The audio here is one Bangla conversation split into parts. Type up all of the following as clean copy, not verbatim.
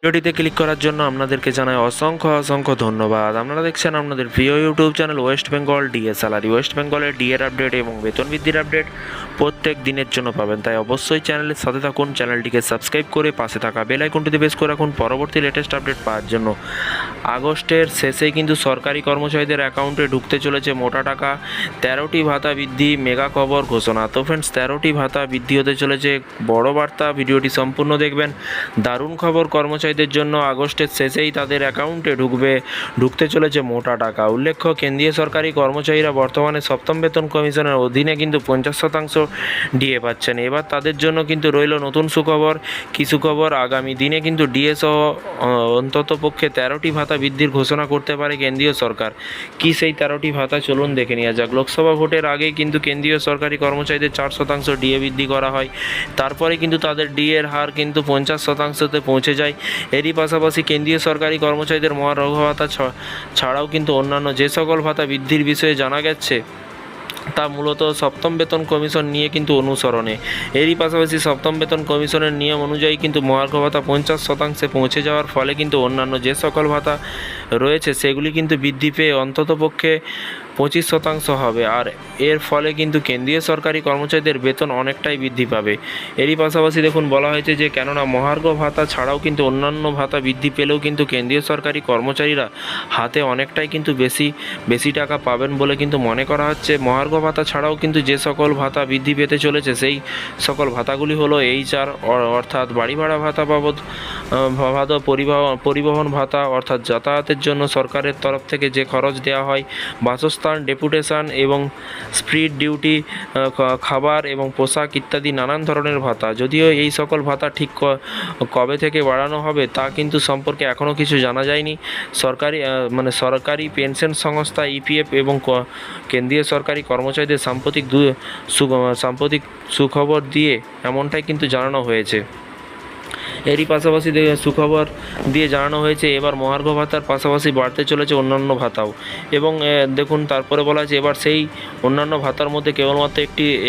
ভিডিওটিতে ক্লিক করার জন্য আপনাদেরকে জানাই অসংখ্য ধন্যবাদ। আপনারা দেখছেন আপনাদের প্রিয় YouTube channel West Bengal DA salary. West বেঙ্গলের ডিএর আপডেট এবং বেতন বৃদ্ধির আপডেট প্রত্যেক দিনের জন্য পাবেন, তাই অবশ্যই চ্যানেলের সাথে থাকুন। চ্যানেলটিকে সাবস্ক্রাইব করে পাশে থাকা বেল আইকনটিতে প্রেস করে রাখুন পরবর্তী লেটেস্ট আপডেট পাওয়ার জন্য। আগস্টের শেষেই কিন্তু সরকারি কর্মচারীদের অ্যাকাউন্টে ঢুকতে চলেছে মোটা টাকা। 13টি ভাতা বৃদ্ধি, মেগা খবর ঘোষণা। তো ফ্রেন্ডস, 13টি ভাতা বৃদ্ধি হতে চলেছে, বড় বার্তা। ভিডিওটি সম্পূর্ণ দেখবেন। দারুণ খবর, কর্মচারীদের জন্য আগস্টের শেষেই তাদের অ্যাকাউন্টে ঢুকতে চলেছে মোটা টাকা। উল্লেখ্য, কেন্দ্রীয় সরকারি কর্মচারীরা বর্তমানে সপ্তম বেতন কমিশনের অধীনে কিন্তু 50% ডিএ পাচ্ছেন। এবার তাদের জন্য কিন্তু রইল নতুন সুখবর। কি সুখবর? আগামী দিনে কিন্তু ডিএ সহ অন্ততপক্ষে 13টি ভাতা বৃদ্ধির ঘোষণা করতে পারে কেন্দ্রীয় সরকার। কি সেই 13টি ভাতা, চলুন দেখে নেওয়া যাক। লোকসভা ভোটের আগেই কিন্তু কেন্দ্রীয় সরকারি কর্মচারীদের 4% ডিএ বৃদ্ধি করা হয়। তারপরে কিন্তু তাদের ডিএর হার কিন্তু 50%তে পৌঁছে যায়। এরই পাশাপাশি কেন্দ্রীয় সরকারি কর্মচারীদের মহার্ঘ ভাতা ছাড়াও কিন্তু অন্যান্য যে সকল ভাতা বৃদ্ধির বিষয়ে জানা গেছে তা মূলত সপ্তম বেতন কমিশন নিয়ে কিন্তু অনুসরণে। এরই পাশাপাশি সপ্তম বেতন কমিশনের নিয়ম অনুযায়ী কিন্তু মহার্ঘ ভাতা 50%-এ পৌঁছে যাওয়ার ফলে কিন্তু অন্যান্য যে সকল ভাতা রয়েছে সেগুলি কিন্তু বৃদ্ধি পেয়ে অন্ততপক্ষে 25% হবে। আর এর ফলে কিন্তু কেন্দ্রীয় সরকারি কর্মচারীদের বেতন অনেকটাই বৃদ্ধি পাবে। এরই পাশাপাশি দেখুন, বলা হয়েছে যে কেননা মহার্ঘ ভাতা ছাড়াও কিন্তু অন্যান্য ভাতা বৃদ্ধি পেলেও কিন্তু কেন্দ্রীয় সরকারি কর্মচারীরা হাতে অনেকটাই কিন্তু বেশি টাকা পাবেন বলে কিন্তু মনে করা হচ্ছে। মহার্ঘ ভাতা ছাড়াও কিন্তু যে সকল ভাতা বৃদ্ধি পেতে চলেছে সেই সকল ভাতাগুলি হলো HR অর্থাৎ বাড়ি ভাড়া ভাতা বাবদ পরিবহন ভাতা অর্থাৎ যাতায়াতের জন্য সরকারের তরফ থেকে যে খরচ দেওয়া হয়, বাসস্থান, ডেপুটেশন এবং স্পিড ডিউটি, খাবার এবং পোশাক ইত্যাদি নানান ধরনের ভাতা। যদিও এই সকল ভাতা ঠিক কবে থেকে বাড়ানো হবে তা কিন্তু সম্পর্কে এখনও কিছু জানা যায়নি। সরকারি পেনশন সংস্থা EPF এবং কেন্দ্রীয় সরকারি কর্মচারীদের সাম্প্রতিক সুখবর দিয়ে এমনটাই কিন্তু জানানো হয়েছে। এরই পাশাপাশি সুখবর দিয়ে জানানো হয়েছে এবার মহার্ঘ ভাতার পাশাপাশি বাড়তে চলেছে অন্যান্য ভাতাও। এবং দেখুন, তারপরে বলা হয়েছে এবার সেই অন্যান্য ভাতার মধ্যে কেবলমাত্র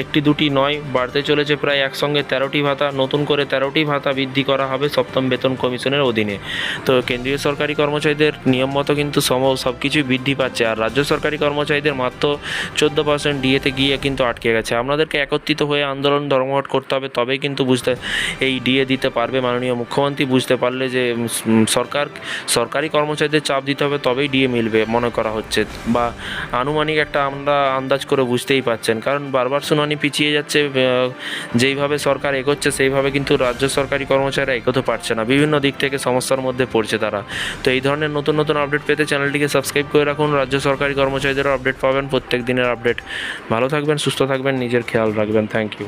একটি দুটি নয়, বাড়তে চলেছে প্রায় একসঙ্গে 13টি ভাতা। নতুন করে 13টি ভাতা বৃদ্ধি করা হবে সপ্তম বেতন কমিশনের অধীনে। তো কেন্দ্রীয় সরকারি কর্মচারীদের নিয়ম মতো কিন্তু সব কিছুই বৃদ্ধি পাচ্ছে, আর রাজ্য সরকারি কর্মচারীদের মাত্র 14% ডিএতে গিয়ে কিন্তু আটকে গেছে। আপনাদেরকে একত্রিত হয়ে আন্দোলন ধর্মঘট করতে হবে, তবেই কিন্তু এই ডিএ দিতে পারবে মাননীয় মুখ্যমন্ত্রী। বুঝতে পারলে যে সরকারি কর্মচারীদের চাপ দিতে হবে তবেই ডিএ মিলবে মনে করা হচ্ছে, বা আনুমানিক একটা আমরা আন্দাজ করে বুঝতেই পাচ্ছেন। কারণ বারবার শুনানি পিছিয়ে যাচ্ছে, যেইভাবে সরকার এগোচ্ছে সেইভাবে কিন্তু রাজ্য সরকারি কর্মচারীরা এগোতে পারছে না, বিভিন্ন দিক থেকে সমস্যার মধ্যে পড়ছে তারা। তো এই ধরনের নতুন আপডেট পেতে চ্যানেলটিকে সাবস্ক্রাইব করে রাখুন। রাজ্য সরকারি কর্মচারীদেরও আপডেট পাবেন, প্রত্যেক দিনের আপডেট। ভালো থাকবেন, সুস্থ থাকবেন, নিজের খেয়াল রাখবেন। Thank you.